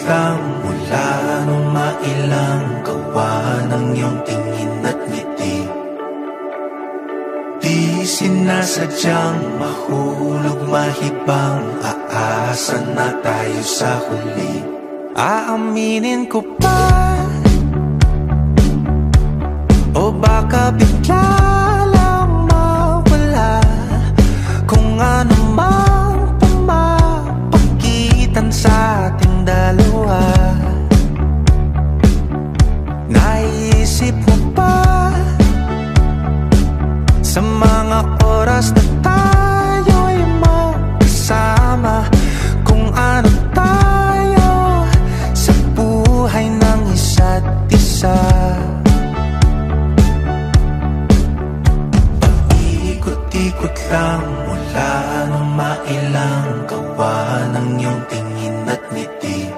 lang mula nung mailang gawa ng iyong tingin at ngiti. Di sinasadyang mahulog mahibang, aasa na tayo sa huli. Aaminin ko pa, o baka bigla lang mawala kung ano mang pumapagitan sa ating dalawa. Naisip mo ba sa mga oras na tayo'y magkasama, kung ano tayo sa buhay ng isa't isa? Paikot-ikot lang mula nung mailang gawa ng iyong tingin at ngiti.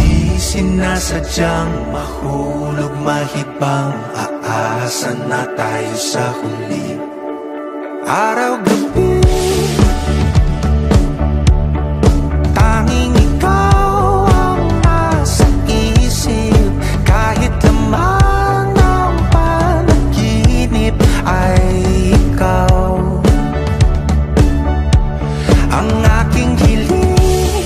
Di sinasadyang mahulog mahibang, aasa na tayo sa huli. Araw-gabi tanging ikaw ang nasa isip, kahit lamang ng panaginip ay ikaw ang aking hiling.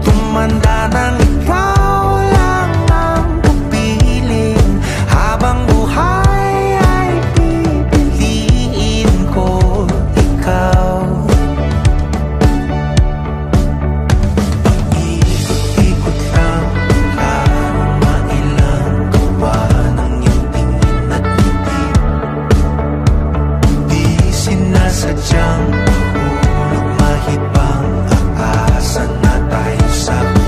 Tumanda ng ikaw lang ang kapiling, habang buhay ay pipiliin ko ikaw. Paikot-ikot lang mula nung mailang gawa ng iyong tingin at ngiti. Di sinasadyang mahulog mahibang, aasa na tayo sa huli.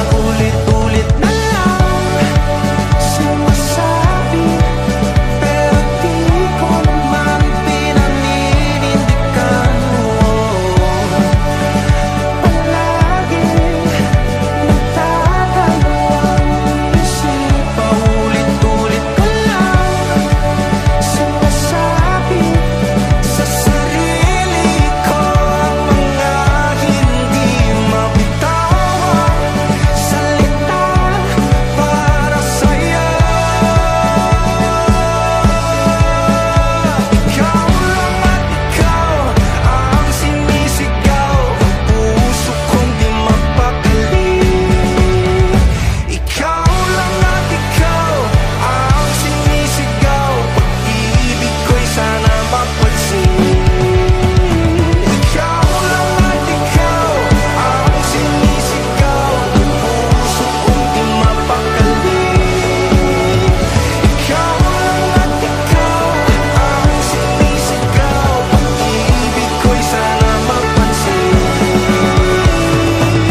Paulit-ulit na lang sinasabi, pero di ko naman pinaninindigan mo. Palagi nagdadalawang isip. Paulit-ulit ko lang sinasabi sa sarili ko ang mga hindi mabitawang salita para sa'yo. Ikaw lang at ikaw ang sinisigaw, ang puso kong di mapakali. Ikaw lang at ikaw ang sinisigaw, pag-ibig ko'y sana mapansin. Ikaw lang at ikaw ang sinisigaw, ang puso kong di mapakali. Ikaw lang at ikaw ang sinisigaw, pag-ibig ko'y sana mapansin.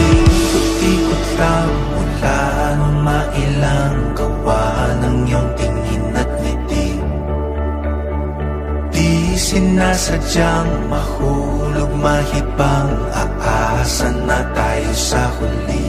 Ikot-ikot lang mula nung mailang gawa ng iyong tingin at ngiti. Di sinasadyang mahulog mahibang, aasa na tayo sa huli.